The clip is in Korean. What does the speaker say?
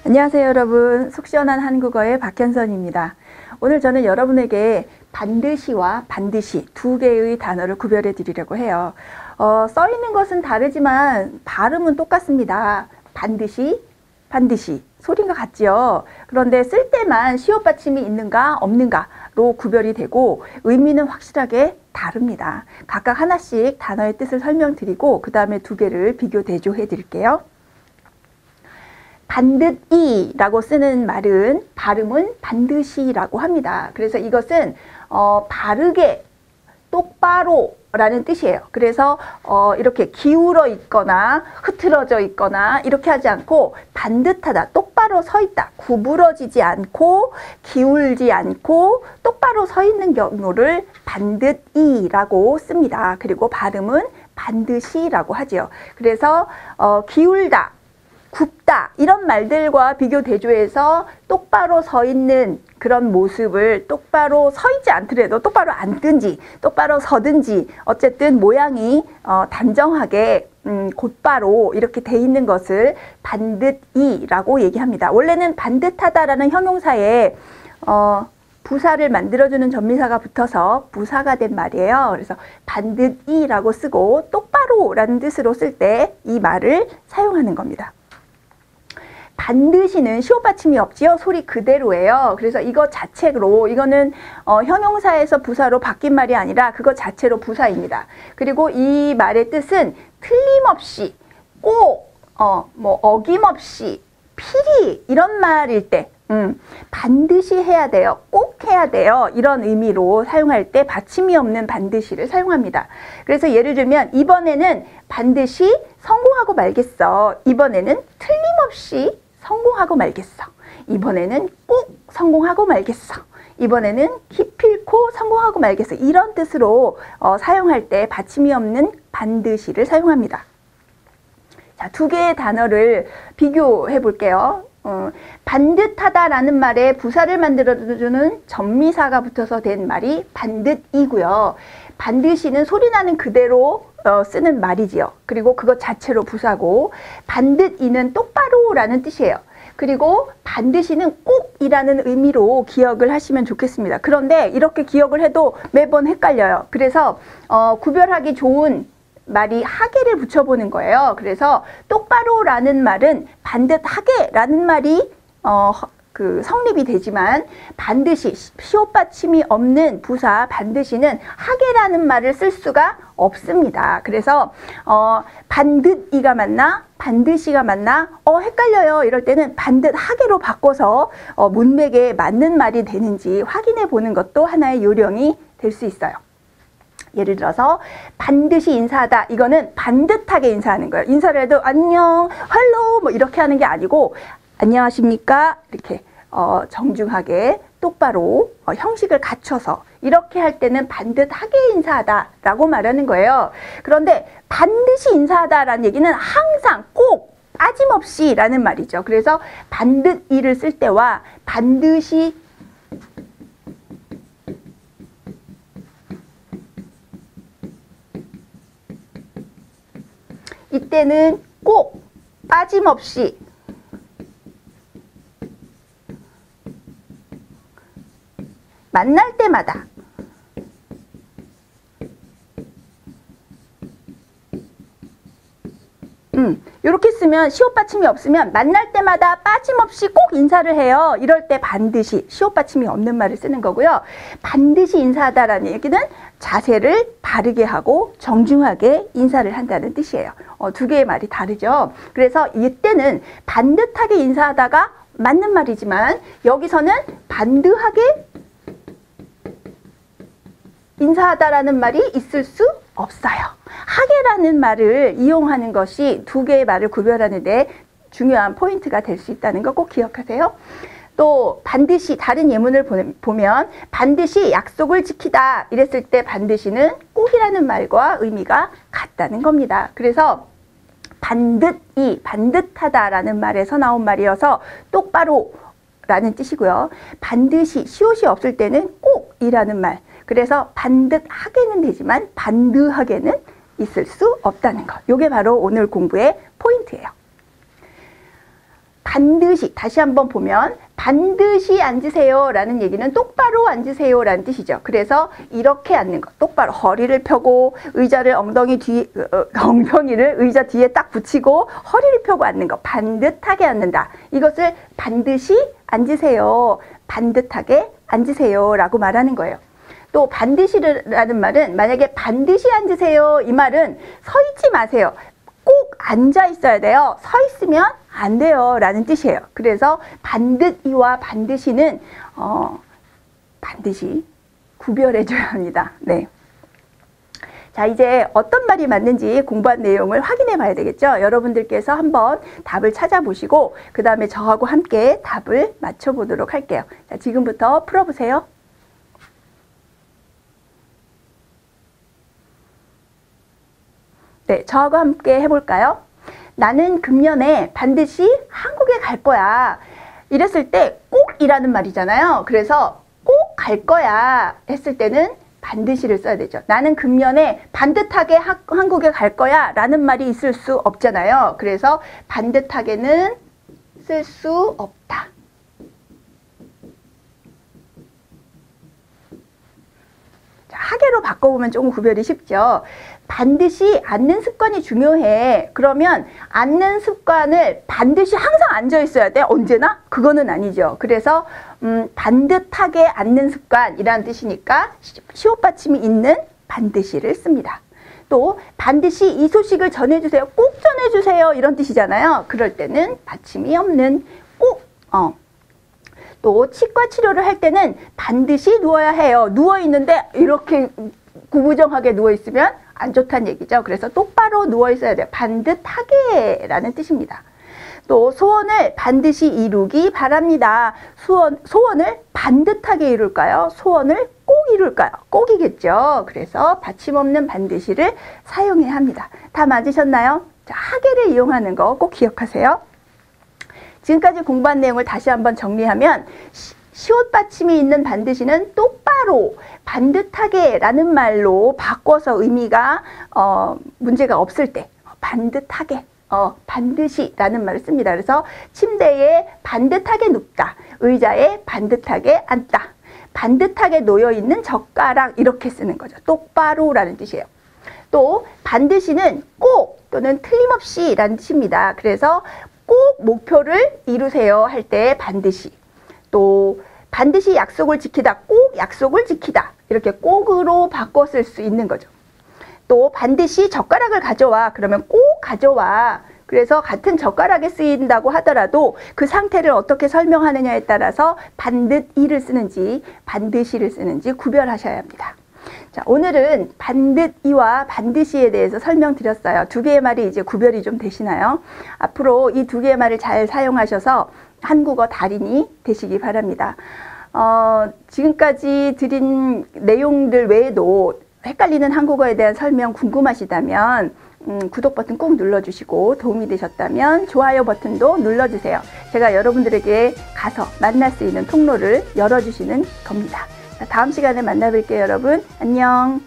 안녕하세요 여러분, 속 시원한 한국어의 박현선입니다. 오늘 저는 여러분에게 반드시와 반드시 두 개의 단어를 구별해 드리려고 해요. 써 있는 것은 다르지만 발음은 똑같습니다. 반드시, 반드시 소리가 같지요. 그런데 쓸 때만 시옷 받침이 있는가 없는가로 구별이 되고 의미는 확실하게 다릅니다. 각각 하나씩 단어의 뜻을 설명드리고 그 다음에 두 개를 비교 대조해 드릴게요. 반드이라고 쓰는 말은 발음은 반드시라고 합니다. 그래서 이것은 바르게, 똑바로 라는 뜻이에요. 그래서 이렇게 기울어 있거나 흐트러져 있거나 이렇게 하지 않고 반듯하다, 똑바로 서 있다, 구부러지지 않고 기울지 않고 똑바로 서 있는 경우를 반드이라고 씁니다. 그리고 발음은 반드시라고 하죠. 그래서 기울다, 굽다 이런 말들과 비교 대조해서 똑바로 서 있는 그런 모습을 똑바로 서 있지 않더라도 똑바로 앉든지 똑바로 서든지 어쨌든 모양이 단정하게 곧바로 이렇게 돼 있는 것을 반듯이라고 얘기합니다. 원래는 반듯하다라는 형용사에 부사를 만들어주는 전미사가 붙어서 부사가 된 말이에요. 그래서 반듯이라고 쓰고 똑바로라는 뜻으로 쓸 때 이 말을 사용하는 겁니다. 반드시는 시옷 받침이 없지요. 소리 그대로예요. 그래서 이거 자체로 이거는 형용사에서 부사로 바뀐 말이 아니라 그거 자체로 부사입니다. 그리고 이 말의 뜻은 틀림없이, 꼭, 어김없이, 필히 이런 말일 때 반드시 해야 돼요. 꼭 해야 돼요. 이런 의미로 사용할 때 받침이 없는 반드시를 사용합니다. 그래서 예를 들면 이번에는 반드시 성공하고 말겠어. 이번에는 틀림없이 성공하고 말겠어. 이번에는 꼭 성공하고 말겠어. 이번에는 기필코 성공하고 말겠어. 이런 뜻으로 사용할 때 받침이 없는 반드시를 사용합니다. 자, 두 개의 단어를 비교해 볼게요. 반듯하다라는 말에 부사를 만들어주는 전미사가 붙어서 된 말이 반듯이고요. 반드시는 소리나는 그대로 쓰는 말이지요. 그리고 그것 자체로 부사고, 반듯이는 똑바로라는 뜻이에요. 그리고 반드시는 꼭이라는 의미로 기억을 하시면 좋겠습니다. 그런데 이렇게 기억을 해도 매번 헷갈려요. 그래서 구별하기 좋은 말이 하게를 붙여보는 거예요. 그래서 똑바로라는 말은 반듯하게라는 말이 성립이 되지만 반드시 시옷 받침이 없는 부사 반드시는 하게라는 말을 쓸 수가 없습니다. 그래서 반듯이가 맞나 반드시가 맞나 헷갈려요. 이럴 때는 반듯하게로 바꿔서 문맥에 맞는 말이 되는지 확인해 보는 것도 하나의 요령이 될 수 있어요. 예를 들어서 반드시 인사하다, 이거는 반듯하게 인사하는 거예요. 인사를 해도 안녕, 헬로 뭐 이렇게 하는 게 아니고 안녕하십니까 이렇게 정중하게 똑바로 형식을 갖춰서 이렇게 할 때는 반듯하게 인사하다 라고 말하는 거예요. 그런데 반드시 인사하다 라는 얘기는 항상 꼭 빠짐없이 라는 말이죠. 그래서 반듯이를 쓸 때와 반드시 이때는 꼭 빠짐없이 만날 때마다 이렇게 쓰면 시옷 받침이 없으면 만날 때마다 빠짐없이 꼭 인사를 해요. 이럴 때 반드시 시옷 받침이 없는 말을 쓰는 거고요. 반드시 인사하다라는 얘기는 자세를 바르게 하고 정중하게 인사를 한다는 뜻이에요. 두 개의 말이 다르죠. 그래서 이때는 반듯하게 인사하다가 맞는 말이지만 여기서는 반듯하게 인사하다라는 말이 있을 수 없어요. 하게라는 말을 이용하는 것이 두 개의 말을 구별하는데 중요한 포인트가 될 수 있다는 거 꼭 기억하세요. 또 반드시 다른 예문을 보면 반드시 약속을 지키다 이랬을 때 반드시는 꼭이라는 말과 의미가 같다는 겁니다. 그래서 반듯이, 반듯하다라는 말에서 나온 말이어서 똑바로 라는 뜻이고요. 반드시 시옷이 없을 때는 꼭이라는 말, 그래서 반듯하게는 되지만 반드하게는 있을 수 없다는 것. 이게 바로 오늘 공부의 포인트예요. 반드시, 다시 한번 보면 반드시 앉으세요 라는 얘기는 똑바로 앉으세요 라는 뜻이죠. 그래서 이렇게 앉는 것, 똑바로 허리를 펴고 의자를 엉덩이를 의자 뒤에 딱 붙이고 허리를 펴고 앉는 것, 반듯하게 앉는다. 이것을 반드시 앉으세요, 반듯하게 앉으세요 라고 말하는 거예요. 또 반드시라는 말은, 만약에 반드시 앉으세요 이 말은 서 있지 마세요, 꼭 앉아 있어야 돼요, 서 있으면 안 돼요 라는 뜻이에요. 그래서 반드이와 반드시는 반드시 구별해 줘야 합니다. 네. 자, 이제 어떤 말이 맞는지 공부한 내용을 확인해 봐야 되겠죠. 여러분들께서 한번 답을 찾아보시고 그 다음에 저하고 함께 답을 맞춰보도록 할게요. 자, 지금부터 풀어보세요. 네, 저하고 함께 해볼까요? 나는 금년에 반드시 한국에 갈 거야. 이랬을 때 꼭이라는 말이잖아요. 그래서 꼭 갈 거야 했을 때는 반드시를 써야 되죠. 나는 금년에 반듯하게 한국에 갈 거야 라는 말이 있을 수 없잖아요. 그래서 반듯하게는 쓸 수 없다. 하계로 바꿔보면 조금 구별이 쉽죠. 반드시 앉는 습관이 중요해. 그러면 앉는 습관을 반드시 항상 앉아 있어야 돼? 언제나? 그거는 아니죠. 그래서 반듯하게 앉는 습관이라는 뜻이니까 시옷 받침이 있는 반드시를 씁니다. 또 반드시 이 소식을 전해주세요, 꼭 전해주세요 이런 뜻이잖아요. 그럴 때는 받침이 없는 꼭. 또 치과 치료를 할 때는 반드시 누워야 해요. 누워있는데 이렇게 구부정하게 누워있으면 안 좋다는 얘기죠. 그래서 똑바로 누워있어야 돼요. 반듯하게 라는 뜻입니다. 또 소원을 반드시 이루기 바랍니다. 소원을 반듯하게 이룰까요? 소원을 꼭 이룰까요? 꼭이겠죠. 그래서 받침 없는 반드시를 사용해야 합니다. 다 맞으셨나요? 자, 하계를 이용하는 거 꼭 기억하세요. 지금까지 공부한 내용을 다시 한번 정리하면 시옷 받침이 있는 반드시는 똑바로, 반듯하게 라는 말로 바꿔서 의미가 문제가 없을 때 반듯하게, 반드시 라는 말을 씁니다. 그래서 침대에 반듯하게 눕다, 의자에 반듯하게 앉다, 반듯하게 놓여있는 젓가락 이렇게 쓰는 거죠. 똑바로 라는 뜻이에요. 또 반드시는 꼭 또는 틀림없이 라는 뜻입니다. 그래서 꼭 목표를 이루세요 할 때 반드시, 또 반드시 약속을 지키다, 꼭 약속을 지키다 이렇게 꼭으로 바꿔 쓸 수 있는 거죠. 또 반드시 젓가락을 가져와 그러면 꼭 가져와. 그래서 같은 젓가락에 쓰인다고 하더라도 그 상태를 어떻게 설명하느냐에 따라서 반드이를 쓰는지 반드시를 쓰는지 구별하셔야 합니다. 자, 오늘은 반듯이와 반드시에 대해서 설명드렸어요. 두 개의 말이 이제 구별이 좀 되시나요? 앞으로 이 두 개의 말을 잘 사용하셔서 한국어 달인이 되시기 바랍니다. 지금까지 드린 내용들 외에도 헷갈리는 한국어에 대한 설명 궁금하시다면 구독 버튼 꼭 눌러주시고 도움이 되셨다면 좋아요 버튼도 눌러주세요. 제가 여러분들에게 가서 만날 수 있는 통로를 열어주시는 겁니다. 다음 시간에 만나뵐게요, 여러분. 안녕.